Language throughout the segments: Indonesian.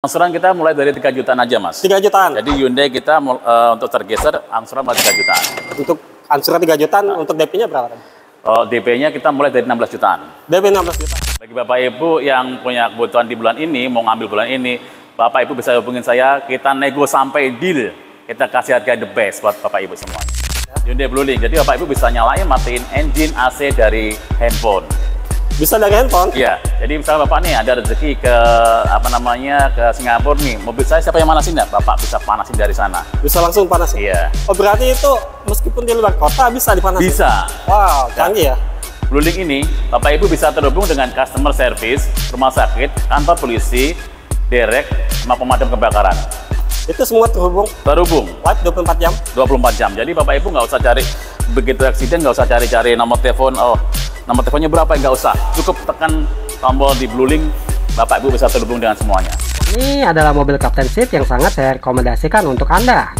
Angsuran kita mulai dari 3 jutaan aja, Mas. 3 jutaan? Jadi Hyundai kita untuk tergeser angsuran mulai 3 jutaan. Untuk angsuran 3 jutaan, untuk DP-nya berapa? DP-nya kita mulai dari 16 jutaan. DP 16 juta. Bagi Bapak Ibu yang punya kebutuhan di bulan ini, mau ngambil bulan ini, Bapak Ibu bisa hubungin saya, kita nego sampai deal. Kita kasih harga the best buat Bapak Ibu semua. Hyundai Bluelink, jadi Bapak Ibu bisa nyalain, matiin engine AC dari handphone. Bisa dari handphone? Iya, jadi misalnya Bapak nih ada rezeki ke ke Singapura nih, mobil saya siapa yang manasin ya? Bapak bisa panasin dari sana. Bisa langsung panasin? Iya. Oh, berarti itu meskipun di luar kota bisa dipanasin? Bisa. Wow, canggih ya. Bluelink ini, Bapak Ibu bisa terhubung dengan customer service, rumah sakit, kantor polisi, derek, sama pemadam kebakaran. Itu semua terhubung? Terhubung. Live 24 jam? 24 jam. Jadi Bapak Ibu nggak usah cari, begitu eksiden nggak usah cari-cari nomor telepon, nomor teleponnya berapa, nggak usah. Cukup tekan tombol di Bluelink, Bapak Ibu bisa terhubung dengan semuanya. Ini adalah mobil Captain Seat yang sangat saya rekomendasikan untuk Anda.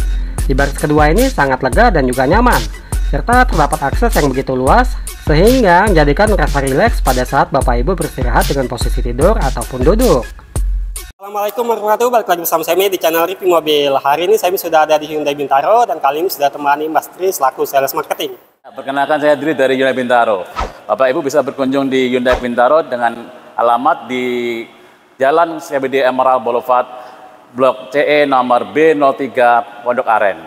Di baris kedua ini sangat lega dan juga nyaman, serta terdapat akses yang begitu luas, sehingga menjadikan merasa rileks pada saat Bapak Ibu beristirahat dengan posisi tidur ataupun duduk. Assalamualaikum warahmatullahi wabarakatuh. Balik lagi bersama saya di channel review mobil. Hari ini saya sudah ada di Hyundai Bintaro dan kali ini sudah temani Mas Tri selaku sales marketing. Perkenalkan, saya Dri dari Hyundai Bintaro. Bapak Ibu bisa berkunjung di Hyundai Bintaro dengan alamat di Jalan CBD Emerald Boulevard, Blok CE nomor B03, Pondok Aren.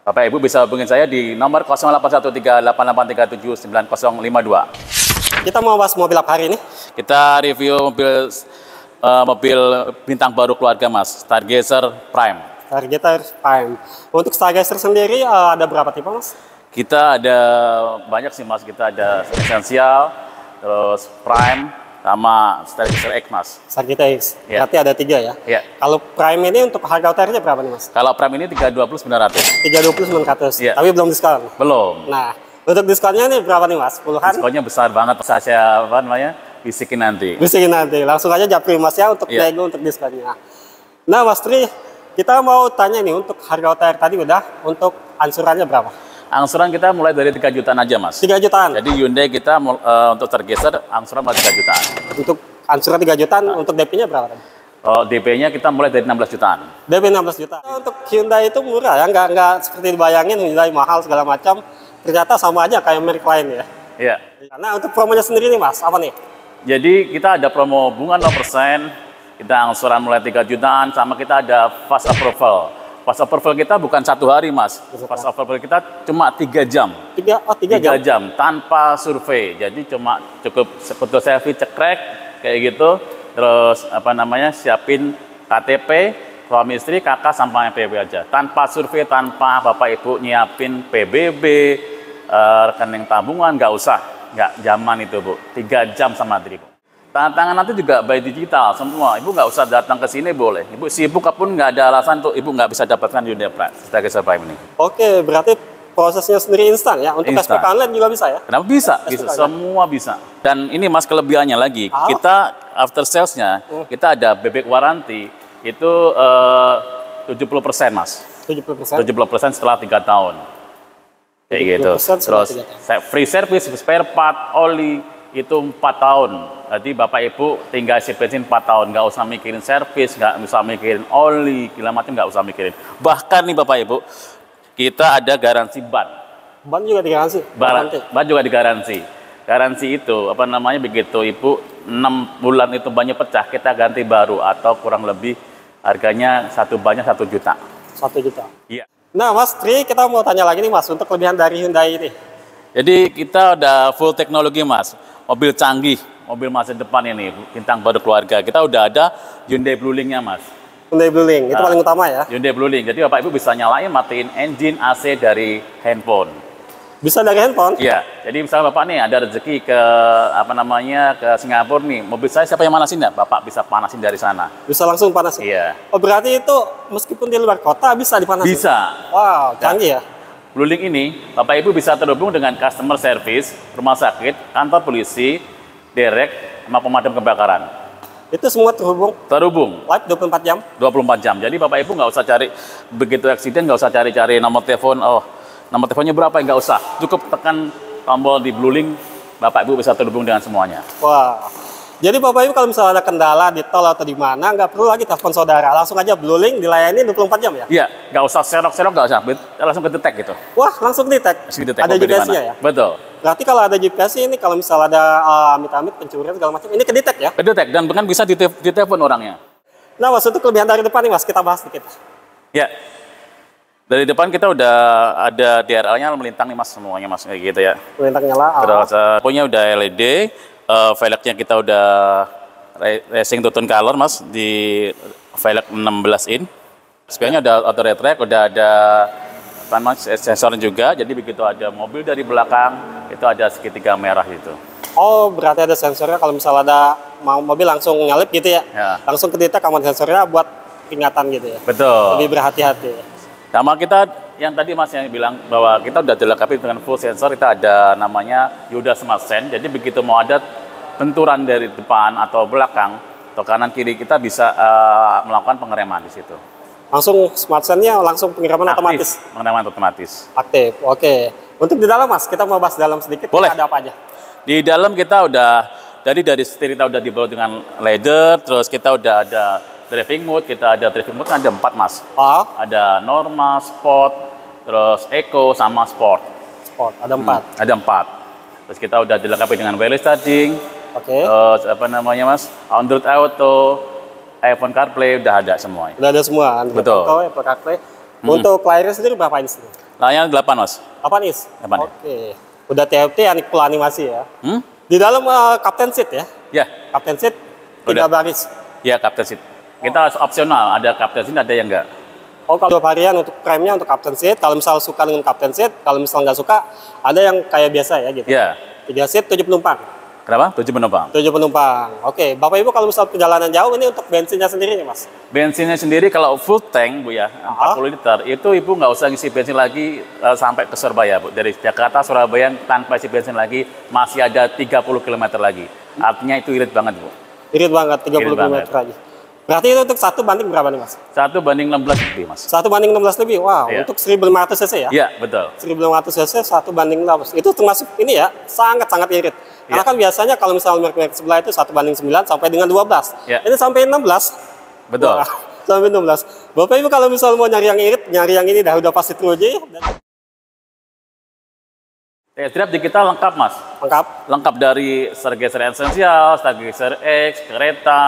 Bapak Ibu bisa hubungin saya di nomor 081388379052. Kita mau bahas mobil apa hari ini? Kita review mobil bintang baru keluarga, Mas, Stargazer Prime. Stargazer Prime. Untuk Stargazer sendiri ada berapa tipe, Mas? Kita ada banyak sih, Mas. Kita ada Essential, terus Prime, sama Stargazer X, Mas. Stargazer X. Ya. Berarti ada 3 ya? Iya. Kalau Prime ini untuk harga OTR-nya berapa nih, Mas? Kalau Prime ini 320.900. 320.900. Iya. Tapi belum diskon. Belum. Nah, untuk diskonnya nih berapa nih, Mas? Puluhan? Diskonnya besar banget. Saya bisikin nanti. Bisikin nanti. Langsung aja japri Mas ya untuk Iya. nego untuk diskonnya. Nah, Mas Tri, kita mau tanya nih untuk harga OTR tadi udah, untuk angsurannya berapa? Angsuran kita mulai dari 3 jutaan aja, Mas. 3 jutaan? Jadi Hyundai kita untuk tergeser angsuran mulai 3 jutaan. Untuk angsuran 3 jutaan, untuk DP-nya berapa tadi? DP-nya kita mulai dari 16 jutaan. DP 16 juta. Untuk Hyundai itu murah ya, nggak seperti dibayangin Hyundai mahal segala macam. Ternyata sama aja kayak merek lain ya. Iya. Nah, untuk promonya sendiri nih, Mas, apa nih? Jadi kita ada promo bunga 0%, kita angsuran mulai 3 jutaan, sama kita ada fast approval. Fast approval kita bukan 1 hari, Mas. Fast approval kita cuma 3 jam. 3 jam tanpa survei. Jadi cuma cukup foto selfie cekrek kayak gitu. Terus siapin KTP, suami istri, kakak sama PBB aja. Tanpa survei, tanpa Bapak Ibu nyiapin PBB, rekening tabungan, nggak usah. Nggak zaman itu, Bu. 3 jam sama diri, Bu. Tanda tangan nanti juga by digital semua. Ibu nggak usah datang ke sini, boleh. Ibu sibuk pun nggak ada alasan untuk Ibu nggak bisa dapatkan Hyundai Stargazer Prime ini. Oke, berarti prosesnya sendiri instan ya? Untuk Instan. SPK online juga bisa ya? Kenapa bisa? Bisa. Semua bisa. Dan ini, Mas, kelebihannya lagi. Kita after salesnya, kita ada bebek waranti itu 70%, Mas. 70%? 70% setelah 3 tahun. Kayak gitu. Terus free service, spare part, oli itu 4 tahun. Jadi Bapak Ibu tinggal isi bensin 4 tahun, nggak usah mikirin servis, nggak usah mikirin oli, segala macam nggak usah mikirin. Bahkan nih Bapak Ibu, kita ada garansi ban. Ban juga digaransi? Ban juga digaransi. Garansi itu begitu Ibu 6 bulan itu bannya pecah, kita ganti baru, atau kurang lebih harganya satu bannya 1 juta. 1 juta. Iya. Nah, Mas Tri, kita mau tanya lagi nih, Mas, untuk kelebihan dari Hyundai ini. Jadi kita udah full teknologi, Mas. Mobil canggih, mobil masa depan ini, bintang baru keluarga. Kita udah ada Hyundai Bluelink-nya, Mas. Hyundai Bluelink, itu paling utama ya? Hyundai Bluelink. Jadi Bapak Ibu bisa nyalain, matiin engine AC dari handphone. Bisa dari handphone? Iya. Jadi misalnya Bapak nih ada rezeki ke ke Singapura nih, mobil saya siapa yang manasin ya? Bapak bisa panasin dari sana. Bisa langsung panasin? Iya. Oh, berarti itu meskipun di luar kota bisa dipanasin? Bisa. Wow, canggih ya? Bluelink ini, Bapak Ibu bisa terhubung dengan customer service, rumah sakit, kantor polisi, derek, sama pemadam kebakaran. Itu semua terhubung? Terhubung. Live 24 jam? 24 jam. Jadi Bapak Ibu nggak usah cari, begitu eksiden nggak usah cari-cari nomor telepon, nomor teleponnya berapa, nggak usah. Cukup tekan tombol di Bluelink, Bapak Ibu bisa terhubung dengan semuanya. Wah, Jadi Bapak Ibu kalau misalnya ada kendala di tol atau di mana, nggak perlu lagi telepon saudara, langsung aja Bluelink dilayani 24 jam ya? Iya, nggak usah serok-serok, nggak usah, langsung kedetek gitu. Wah, langsung detect. Ada GPS-nya ya? Betul. Berarti kalau ada GPS ini, kalau misalnya ada amit-amit pencurian segala macam, ini kedetek ya? Kedetek, dan bahkan bisa ditelepon orangnya. Nah, Mas, untuk kelebihan dari depan nih Mas, kita bahas dikit. Ya, dari depan kita udah ada DRL-nya melintang nih Mas, semuanya Mas, kayak gitu ya. Melintang nyala. Terus punya udah LED, velgnya kita udah racing two tone color Mas, di velg 16 in. Spionnya ada auto retract, udah ada sensor juga, jadi begitu ada mobil dari belakang, itu ada segitiga merah gitu. Oh, berarti ada sensornya kalau misalnya ada mobil langsung nyalip gitu ya? Ya. Langsung kedetek sama sensornya buat peringatan gitu ya? Betul. Lebih berhati-hati. Sama kita yang tadi Mas yang bilang bahwa kita udah dilengkapi dengan full sensor, kita ada namanya Yuda Smart Sense. Jadi begitu mau ada benturan dari depan atau belakang atau kanan kiri, kita bisa melakukan pengereman di situ. Langsung Smart Sense-nya langsung pengereman otomatis. Pengereman otomatis. Aktif. Oke. Untuk di dalam Mas, kita mau bahas dalam sedikit. Boleh. Ada apa aja? Di dalam kita udah dari setir kita udah dibalut dengan leather, terus kita udah ada driving mode, ada 4 Mas. Oh. Ada normal, sport, terus eco sama sport. Sport, ada 4. Ada 4. Terus kita udah dilengkapi dengan wireless charging. Oke. Terus apa namanya Mas? Android Auto, iPhone CarPlay udah ada semua. Udah ada semua. Android Betul. Auto, Apple CarPlay. Untuk layarnya sendiri berapa inch? Layar 8 Mas. 8 inch. 8 ya. Oke. Udah TFT, full animasi ya. Di dalam Captain Seat ya? Ya. Captain Seat, 3 Udah. baris. Ya, Captain Seat. Kita opsional, ada Captain Seat, ada yang enggak. Oh, kalau 2 varian untuk prime-nya untuk Captain Seat. Kalau misal suka dengan Captain Seat, kalau misal nggak suka, ada yang kayak biasa ya gitu. Ya. 3 seat, 7 penumpang. Kenapa? 7 penumpang. 7 penumpang. Oke, Bapak Ibu kalau misal perjalanan jauh ini untuk bensinnya sendiri nih Mas? Bensinnya sendiri kalau full tank Bu ya, 40 liter, itu Ibu nggak usah ngisi bensin lagi sampai ke Surabaya Bu. Dari Jakarta, Surabaya tanpa isi bensin lagi, masih ada 30 km lagi. Artinya itu irit banget Bu. Irit banget, 30 Irit km banget. lagi. Berarti itu untuk 1 banding berapa nih Mas? 1 banding 16 lebih Mas. 1 banding 16 lebih, wow. Iya. Untuk 1500 cc ya? Iya, betul. 1500 cc 1 banding 16. Itu termasuk ini ya, sangat-sangat irit. Karena Iya. kan biasanya kalau misalnya merek sebelah itu 1 banding 9 sampai dengan 12. Iya. Ini sampai 16. Betul. Wah, sampai 16. Bapak Ibu kalau misalnya mau nyari yang irit, nyari yang ini udah pasti True aja ya. Test drive di kita lengkap Mas. Lengkap. Lengkap dari Stargazer Essential, Stargazer X, kereta,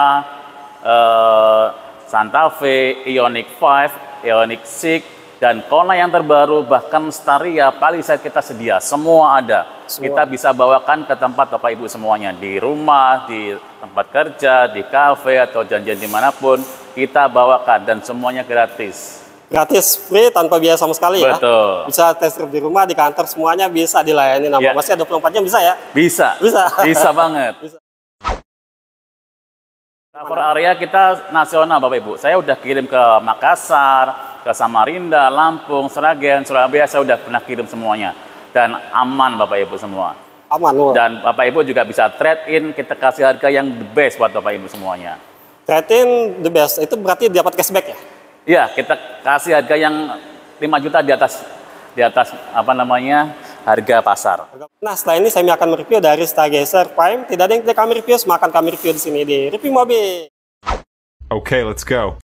Santa Fe, Ioniq 5, Ioniq 6, dan Kona yang terbaru, bahkan Staria, Palisade kita sedia, semua ada. Semua. Kita bisa bawakan ke tempat Bapak Ibu semuanya, di rumah, di tempat kerja, di kafe, atau janjian dimanapun, kita bawakan, dan semuanya gratis. Gratis, free, tanpa biaya sama sekali ya. Betul. Bisa test drive di rumah, di kantor, semuanya bisa dilayani. Nama Ya. Masnya 24 jam bisa ya? Bisa, Bisa. bisa banget. Bisa. Cover area kita nasional Bapak Ibu. Saya udah kirim ke Makassar, ke Samarinda, Lampung, Sragen, Surabaya, saya udah pernah kirim semuanya. Dan aman Bapak Ibu semua. Aman loh. Dan Bapak Ibu juga bisa trade in, kita kasih harga yang the best buat Bapak Ibu semuanya. Trade-in the best, itu berarti dapat cashback ya? Iya, kita kasih harga yang 5 juta di atas apa namanya, harga pasar. Nah, setelah ini saya akan mereview dari Stargazer Prime. Tidak ada yang tidak kami review, semua akan kami review di sini di Review Mobil. Okay, let's go.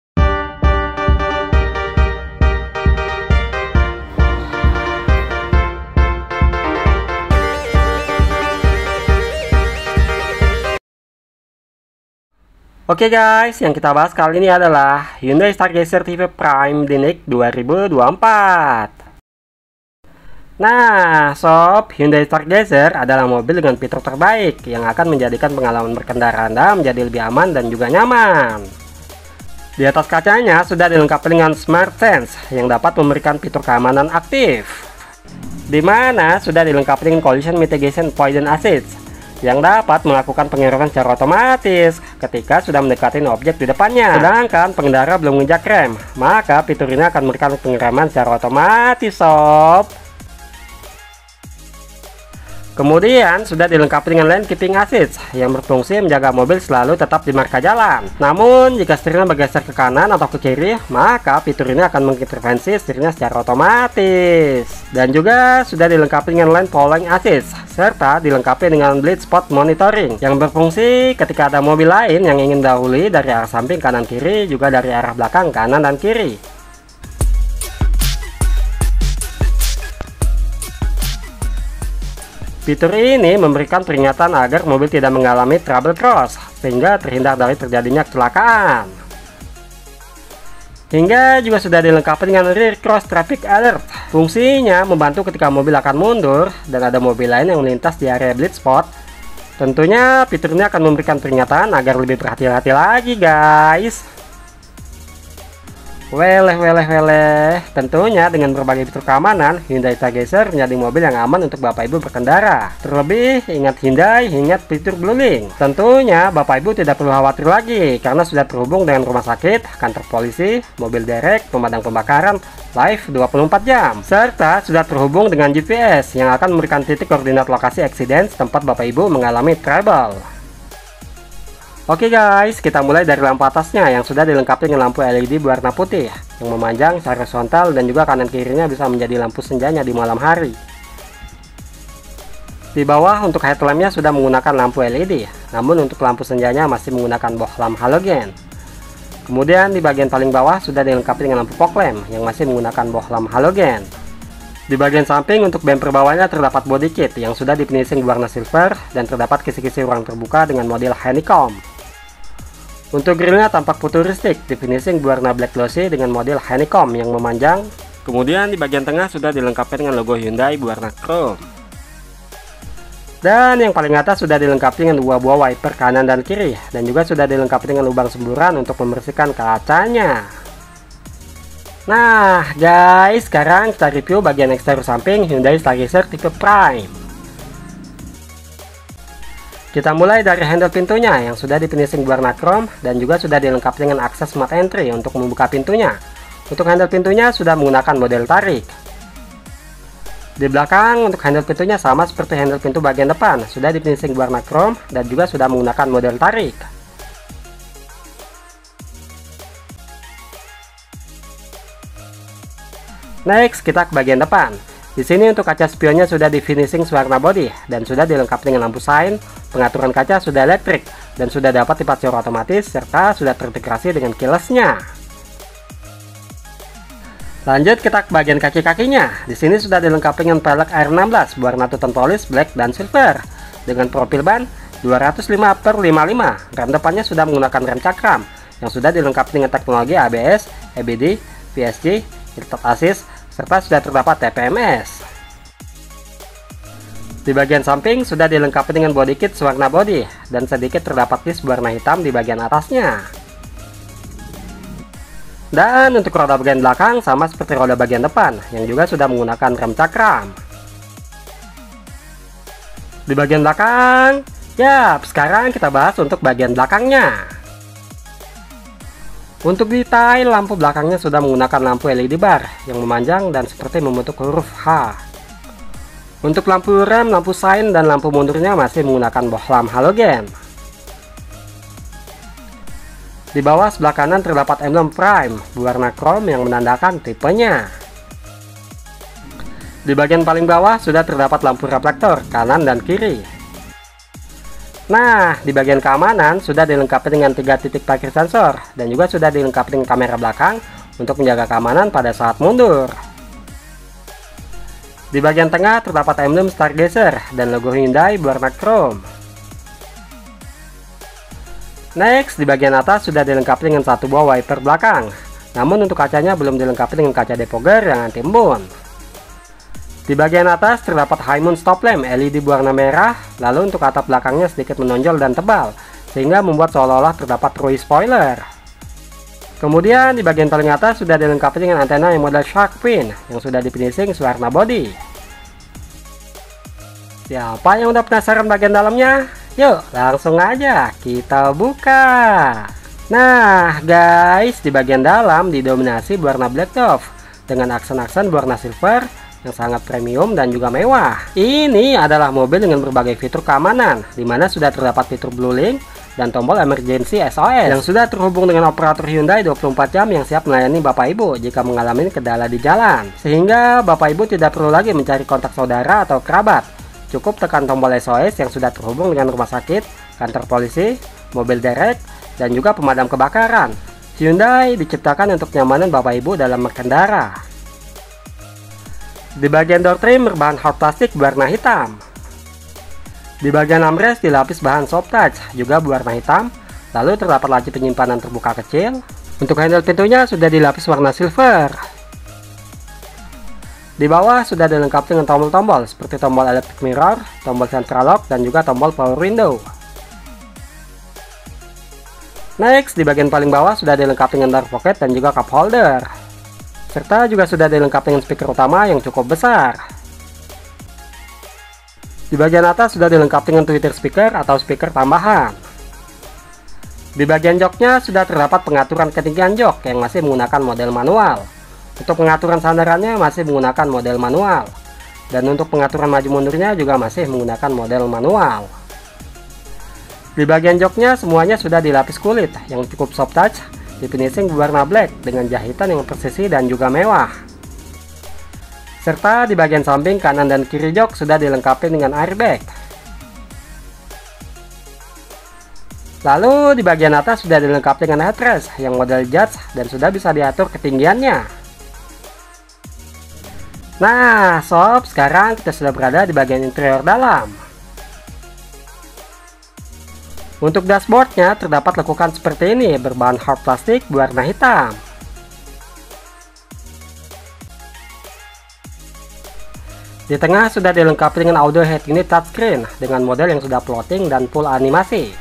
Oke guys, yang kita bahas kali ini adalah Hyundai Stargazer TV Prime DNIC 2024. Nah, sob, Hyundai Stargazer adalah mobil dengan fitur terbaik yang akan menjadikan pengalaman berkendara Anda menjadi lebih aman dan juga nyaman. Di atas kacanya sudah dilengkapi dengan Smart Sense yang dapat memberikan fitur keamanan aktif, di mana sudah dilengkapi dengan Collision Mitigation Point Assist yang dapat melakukan pengereman secara otomatis ketika sudah mendekati objek di depannya. Sedangkan pengendara belum menginjak rem, maka fitur ini akan memberikan pengereman secara otomatis, sob. Kemudian sudah dilengkapi dengan lane keeping assist yang berfungsi menjaga mobil selalu tetap di marka jalan. Namun jika setirnya bergeser ke kanan atau ke kiri, maka fitur ini akan mengintervensi setirnya secara otomatis. Dan juga sudah dilengkapi dengan lane polling assist serta dilengkapi dengan blind spot monitoring yang berfungsi ketika ada mobil lain yang ingin dahului dari arah samping kanan kiri, juga dari arah belakang kanan dan kiri. Fitur ini memberikan peringatan agar mobil tidak mengalami trouble cross, sehingga terhindar dari terjadinya kecelakaan. Hingga juga sudah dilengkapi dengan rear cross traffic alert. Fungsinya membantu ketika mobil akan mundur dan ada mobil lain yang melintas di area blind spot. Tentunya fitur ini akan memberikan peringatan agar lebih berhati-hati lagi, guys. Weleh. Tentunya dengan berbagai fitur keamanan, Hyundai Stargazer menjadi mobil yang aman untuk Bapak Ibu berkendara. Terlebih, ingat Hyundai, ingat fitur Blue Link. Tentunya Bapak Ibu tidak perlu khawatir lagi karena sudah terhubung dengan rumah sakit, kantor polisi, mobil derek, pemadam kebakaran, live 24 jam. Serta sudah terhubung dengan GPS yang akan memberikan titik koordinat lokasi accident tempat Bapak Ibu mengalami trouble. Oke guys, kita mulai dari lampu atasnya yang sudah dilengkapi dengan lampu LED berwarna putih yang memanjang secara horizontal dan juga kanan kirinya bisa menjadi lampu senjanya di malam hari. Di bawah untuk headlampnya sudah menggunakan lampu LED, namun untuk lampu senjanya masih menggunakan bohlam halogen. Kemudian di bagian paling bawah sudah dilengkapi dengan lampu fog lamp yang masih menggunakan bohlam halogen. Di bagian samping untuk bumper bawahnya terdapat body kit yang sudah di finishing berwarna silver dan terdapat kisi-kisi ruang terbuka dengan model honeycomb. Untuk grillnya tampak futuristik, di finishing berwarna black glossy dengan model honeycomb yang memanjang. Kemudian di bagian tengah sudah dilengkapi dengan logo Hyundai berwarna chrome. Dan yang paling atas sudah dilengkapi dengan dua buah wiper kanan dan kiri, dan juga sudah dilengkapi dengan lubang semburan untuk membersihkan kacanya. Nah guys, sekarang kita review bagian eksterior samping Hyundai Stargazer tipe Prime. Kita mulai dari handle pintunya yang sudah di finishing berwarna chrome dan juga sudah dilengkapi dengan akses smart entry untuk membuka pintunya. Untuk handle pintunya sudah menggunakan model tarik. Di belakang untuk handle pintunya sama seperti handle pintu bagian depan, sudah di finishing berwarna chrome dan juga sudah menggunakan model tarik. Next, kita ke bagian depan. Di sini untuk kaca spionnya sudah di finishing warna body dan sudah dilengkapi dengan lampu sign, pengaturan kaca sudah elektrik dan sudah dapat dipacu otomatis serta sudah terintegrasi dengan keyless-nya. Lanjut kita ke bagian kaki-kakinya. Di sini sudah dilengkapi dengan pelek R16 berwarna two tone polish black dan silver dengan profil ban 205/55. Rem depannya sudah menggunakan rem cakram yang sudah dilengkapi dengan teknologi ABS, EBD, PSG, Hill Assist serta sudah terdapat TPMS. Di bagian samping sudah dilengkapi dengan body kit warna body dan sedikit terdapat disk berwarna hitam di bagian atasnya. Dan untuk roda bagian belakang sama seperti roda bagian depan yang juga sudah menggunakan rem cakram. Di bagian belakang, sekarang kita bahas untuk bagian belakangnya. Untuk detail lampu belakangnya sudah menggunakan lampu LED bar yang memanjang dan seperti membentuk huruf H. Untuk lampu rem, lampu sign, dan lampu mundurnya masih menggunakan bohlam halogen. Di bawah sebelah kanan terdapat emblem Prime berwarna chrome yang menandakan tipenya. Di bagian paling bawah sudah terdapat lampu reflektor kanan dan kiri. Nah, di bagian keamanan sudah dilengkapi dengan 3 titik parkir sensor dan juga sudah dilengkapi dengan kamera belakang untuk menjaga keamanan pada saat mundur. Di bagian tengah terdapat emblem Stargazer dan logo Hyundai berwarna chrome. Next, di bagian atas sudah dilengkapi dengan 1 buah wiper belakang. Namun untuk kacanya belum dilengkapi dengan kaca defogger yang anti embun. Di bagian atas terdapat high moon stop lamp LED berwarna merah, lalu untuk atap belakangnya sedikit menonjol dan tebal, sehingga membuat seolah-olah terdapat ROY spoiler. Kemudian di bagian paling atas sudah dilengkapi dengan antena yang model shark fin, yang sudah di finishing warna body. Siapa yang udah penasaran bagian dalamnya? Yuk langsung aja kita buka. Nah guys, di bagian dalam didominasi berwarna black top dengan aksen-aksen berwarna silver, yang sangat premium dan juga mewah. Ini adalah mobil dengan berbagai fitur keamanan, di mana sudah terdapat fitur Blue Link dan tombol emergency SOS yang sudah terhubung dengan operator Hyundai 24 jam yang siap melayani Bapak Ibu jika mengalami kendala di jalan. Sehingga Bapak Ibu tidak perlu lagi mencari kontak saudara atau kerabat. Cukup tekan tombol SOS yang sudah terhubung dengan rumah sakit, kantor polisi, mobil derek, dan juga pemadam kebakaran. Hyundai diciptakan untuk kenyamanan Bapak Ibu dalam berkendara. Di bagian door trim berbahan hard plastik berwarna hitam. Di bagian armrest dilapis bahan soft touch juga berwarna hitam. Lalu terdapat laci penyimpanan terbuka kecil. Untuk handle pintunya sudah dilapis warna silver. Di bawah sudah dilengkapi dengan tombol-tombol seperti tombol electric mirror, tombol central lock, dan juga tombol power window. Next, di bagian paling bawah sudah dilengkapi dengan door pocket dan juga cup holder. Serta juga sudah dilengkapi dengan speaker utama yang cukup besar. Di bagian atas sudah dilengkapi dengan tweeter speaker atau speaker tambahan. Di bagian joknya sudah terdapat pengaturan ketinggian jok yang masih menggunakan model manual. Untuk pengaturan sandarannya masih menggunakan model manual. Dan untuk pengaturan maju mundurnya juga masih menggunakan model manual. Di bagian joknya semuanya sudah dilapis kulit yang cukup soft touch, di finishing berwarna black dengan jahitan yang presisi dan juga mewah. Serta di bagian samping kanan dan kiri jok sudah dilengkapi dengan airbag. Lalu di bagian atas sudah dilengkapi dengan headrest yang model jazz dan sudah bisa diatur ketinggiannya. Nah sob, sekarang kita sudah berada di bagian interior dalam. Untuk dashboardnya terdapat lekukan seperti ini berbahan hard plastik berwarna hitam. Di tengah sudah dilengkapi dengan audio head unit touchscreen dengan model yang sudah floating dan full animasi.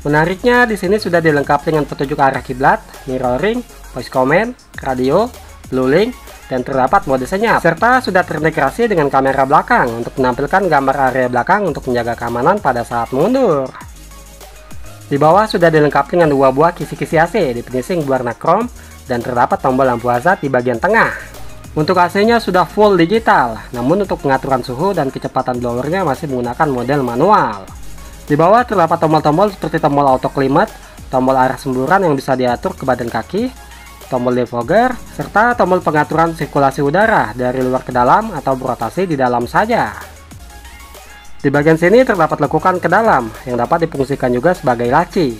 Menariknya di sini sudah dilengkapi dengan petunjuk arah kiblat, mirroring, voice command, radio, blue link, dan terdapat mode senyap. Serta sudah terintegrasi dengan kamera belakang untuk menampilkan gambar area belakang untuk menjaga keamanan pada saat mundur. Di bawah sudah dilengkapi dengan dua buah kisi-kisi AC di finishing berwarna chrome dan terdapat tombol lampu hazard di bagian tengah. Untuk AC-nya sudah full digital, namun untuk pengaturan suhu dan kecepatan blowernya masih menggunakan model manual. Di bawah terdapat tombol-tombol seperti tombol auto climate, tombol arah semburan yang bisa diatur ke badan kaki, tombol defogger, serta tombol pengaturan sirkulasi udara dari luar ke dalam atau berotasi di dalam saja. Di bagian sini terdapat lekukan ke dalam yang dapat difungsikan juga sebagai laci.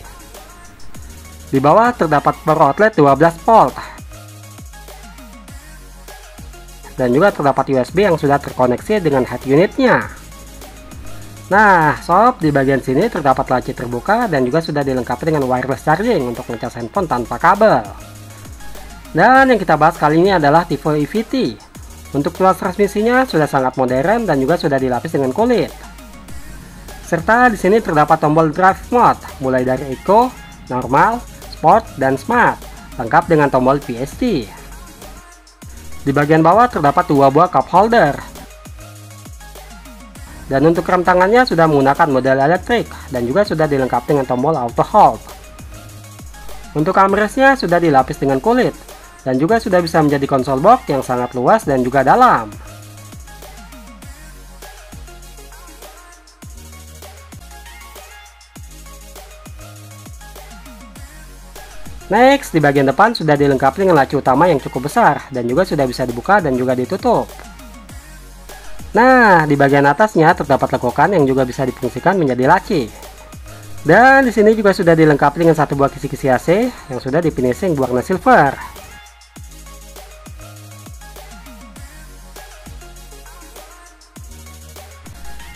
Di bawah terdapat power outlet 12 volt. Dan juga terdapat USB yang sudah terkoneksi dengan head unitnya. Nah, sob, di bagian sini terdapat laci terbuka dan juga sudah dilengkapi dengan wireless charging untuk ngecas handphone tanpa kabel. Dan yang kita bahas kali ini adalah Tivo EVT. Untuk tuas transmisinya sudah sangat modern dan juga sudah dilapis dengan kulit. Serta di sini terdapat tombol drive mode mulai dari Eco, Normal, Sport, dan Smart, lengkap dengan tombol VST. Di bagian bawah terdapat dua buah cup holder. Dan untuk rem tangannya sudah menggunakan model elektrik dan juga sudah dilengkapi dengan tombol auto hold. Untuk armrestnya sudah dilapis dengan kulit dan juga sudah bisa menjadi konsol box yang sangat luas dan juga dalam. Next, di bagian depan sudah dilengkapi dengan laci utama yang cukup besar dan juga sudah bisa dibuka dan juga ditutup. Nah, di bagian atasnya terdapat lekukan yang juga bisa difungsikan menjadi laci. Dan di sini juga sudah dilengkapi dengan satu buah kisi-kisi AC yang sudah di finishing berwarna silver.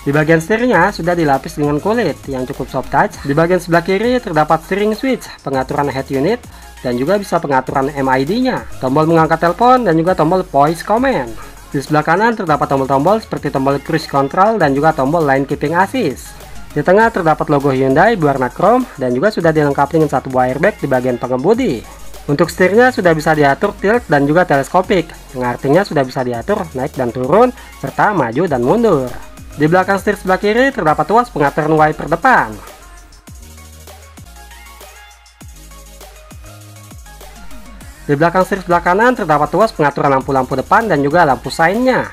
Di bagian setirnya sudah dilapis dengan kulit yang cukup soft touch. Di bagian sebelah kiri terdapat steering switch, pengaturan head unit, dan juga bisa pengaturan MID-nya, tombol mengangkat telepon, dan juga tombol voice command. Di sebelah kanan terdapat tombol-tombol seperti tombol cruise control dan juga tombol line keeping assist. Di tengah terdapat logo Hyundai berwarna chrome dan juga sudah dilengkapi dengan satu buah airbag di bagian pengemudi. Untuk setirnya sudah bisa diatur tilt dan juga teleskopik, yang artinya sudah bisa diatur naik dan turun, serta maju dan mundur. Di belakang setir sebelah kiri terdapat tuas pengaturan wiper depan. Di belakang setir sebelah kanan terdapat tuas pengaturan lampu-lampu depan dan juga lampu sainnya.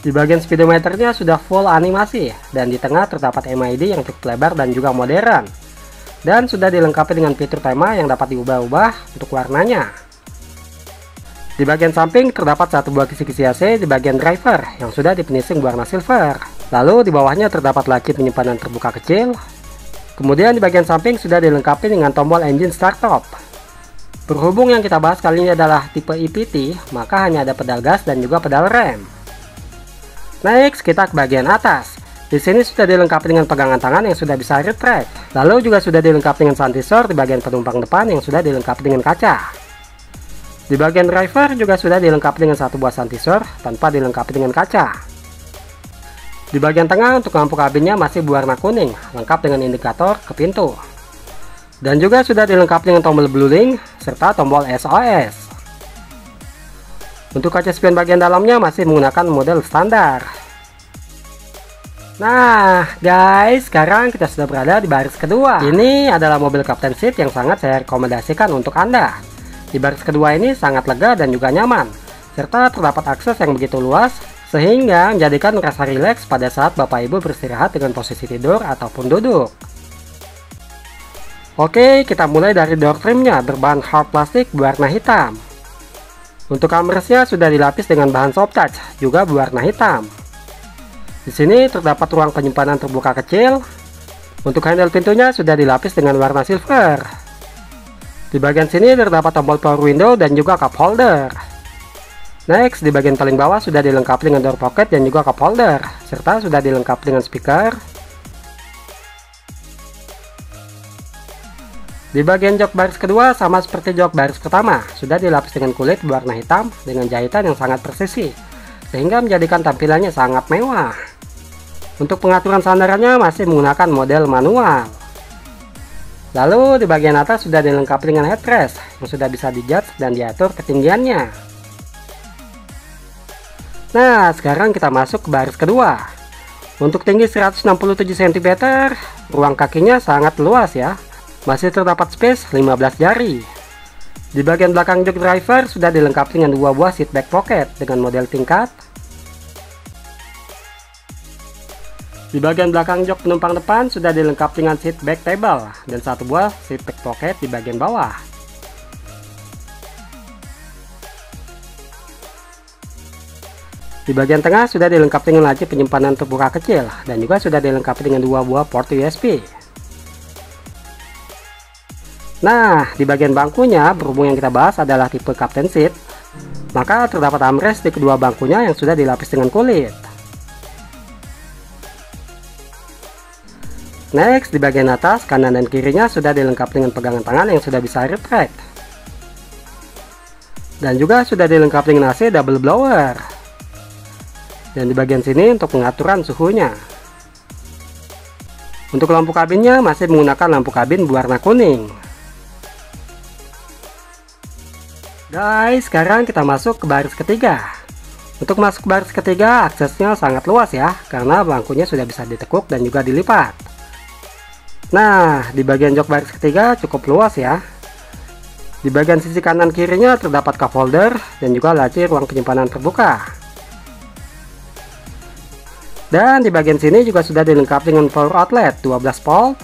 Di bagian speedometernya sudah full animasi, dan di tengah terdapat MID yang cukup lebar dan juga modern. Dan sudah dilengkapi dengan fitur tema yang dapat diubah-ubah untuk warnanya. Di bagian samping terdapat satu buah kisi-kisi AC di bagian driver yang sudah difinishing berwarna silver. Lalu di bawahnya terdapat lagi penyimpanan terbuka kecil. Kemudian di bagian samping sudah dilengkapi dengan tombol engine start top. Berhubung yang kita bahas kali ini adalah tipe EPT, maka hanya ada pedal gas dan juga pedal rem. Next, kita ke bagian atas. Di sini sudah dilengkapi dengan pegangan tangan yang sudah bisa retract. Lalu juga sudah dilengkapi dengan santisor di bagian penumpang depan yang sudah dilengkapi dengan kaca. Di bagian driver juga sudah dilengkapi dengan satu buah santisor tanpa dilengkapi dengan kaca. Di bagian tengah untuk lampu kabinnya masih berwarna kuning, lengkap dengan indikator ke pintu. Dan juga sudah dilengkapi dengan tombol blueling serta tombol SOS. Untuk kaca spion bagian dalamnya masih menggunakan model standar. Nah guys, sekarang kita sudah berada di baris kedua. Ini adalah mobil Captain Seat yang sangat saya rekomendasikan untuk Anda. Di baris kedua ini sangat lega dan juga nyaman, serta terdapat akses yang begitu luas, sehingga menjadikan rasa rileks pada saat Bapak Ibu beristirahat dengan posisi tidur ataupun duduk. Oke, kita mulai dari door trimnya berbahan hard plastik berwarna hitam. Untuk armrestnya sudah dilapis dengan bahan soft touch, juga berwarna hitam. Di sini terdapat ruang penyimpanan terbuka kecil. Untuk handle pintunya sudah dilapis dengan warna silver. Di bagian sini terdapat tombol power window dan juga cup holder. Next, di bagian paling bawah sudah dilengkapi dengan door pocket dan juga cup holder, serta sudah dilengkapi dengan speaker. Di bagian jok baris kedua sama seperti jok baris pertama, sudah dilapis dengan kulit berwarna hitam dengan jahitan yang sangat presisi, sehingga menjadikan tampilannya sangat mewah. Untuk pengaturan sandarannya masih menggunakan model manual. Lalu di bagian atas sudah dilengkapi dengan headrest yang sudah bisa di-adjust dan diatur ketinggiannya. Nah, sekarang kita masuk ke baris kedua. Untuk tinggi 167 cm, ruang kakinya sangat luas ya. Masih terdapat space 15 jari. Di bagian belakang jok driver sudah dilengkapi dengan dua buah seat back pocket dengan model tingkat. Di bagian belakang jok penumpang depan sudah dilengkapi dengan seat back table dan satu buah seat back pocket di bagian bawah. Di bagian tengah sudah dilengkapi dengan laci penyimpanan terbuka kecil dan juga sudah dilengkapi dengan dua buah port USB. Nah, di bagian bangkunya, berhubung yang kita bahas adalah tipe Captain Seat, maka terdapat armrest di kedua bangkunya yang sudah dilapis dengan kulit. Next, di bagian atas, kanan dan kirinya sudah dilengkapi dengan pegangan tangan yang sudah bisa retract. Dan juga sudah dilengkapi dengan AC double blower. Dan di bagian sini untuk pengaturan suhunya. Untuk lampu kabinnya masih menggunakan lampu kabin berwarna kuning. Guys, sekarang kita masuk ke baris ketiga. Untuk masuk ke baris ketiga, aksesnya sangat luas ya, karena bangkunya sudah bisa ditekuk dan juga dilipat. Nah, di bagian jok baris ketiga cukup luas ya. Di bagian sisi kanan kirinya terdapat cup holder dan juga laci ruang penyimpanan terbuka. Dan di bagian sini juga sudah dilengkapi dengan power outlet 12 volt.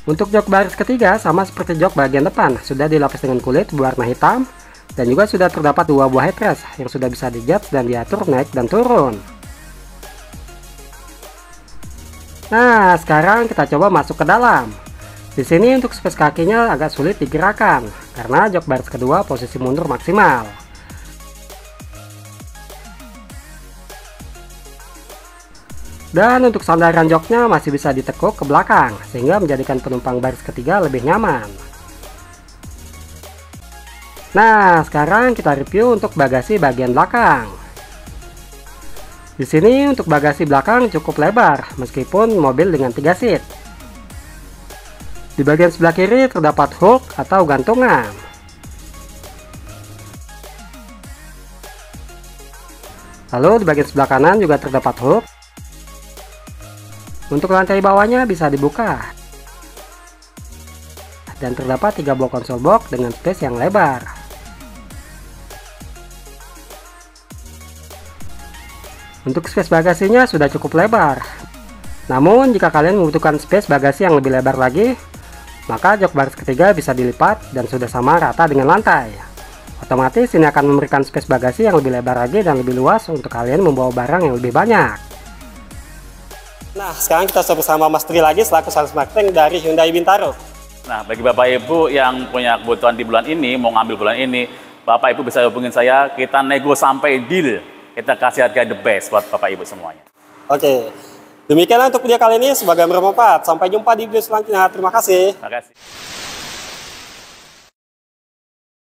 Untuk jok baris ketiga sama seperti jok bagian depan, sudah dilapis dengan kulit berwarna hitam dan juga sudah terdapat dua buah headrest yang sudah bisa di-adjust dan diatur naik dan turun. Nah, sekarang kita coba masuk ke dalam. Di sini untuk space kakinya agak sulit digerakkan karena jok baris kedua posisi mundur maksimal. Dan untuk sandaran joknya masih bisa ditekuk ke belakang sehingga menjadikan penumpang baris ketiga lebih nyaman. Nah, sekarang kita review untuk bagasi bagian belakang. Di sini untuk bagasi belakang cukup lebar meskipun mobil dengan 3 seat. Di bagian sebelah kiri terdapat hook atau gantungan. Lalu di bagian sebelah kanan juga terdapat hook. Untuk lantai bawahnya bisa dibuka. Dan terdapat 3 buah konsol box dengan space yang lebar. Untuk space bagasinya sudah cukup lebar. Namun jika kalian membutuhkan space bagasi yang lebih lebar lagi, maka jok baris ketiga bisa dilipat dan sudah sama rata dengan lantai. Otomatis ini akan memberikan space bagasi yang lebih lebar lagi dan lebih luas untuk kalian membawa barang yang lebih banyak. Nah, sekarang kita sudah bersama Mas Tri lagi selaku sales marketing dari Hyundai Bintaro. Nah, bagi Bapak Ibu yang punya kebutuhan di bulan ini, mau ngambil bulan ini, Bapak Ibu bisa hubungin saya, kita nego sampai deal. Kita kasih harga the best buat Bapak Ibu semuanya. Oke, demikianlah untuk video kali ini, semoga bermanfaat. Sampai jumpa di video selanjutnya. Terima kasih. Terima kasih.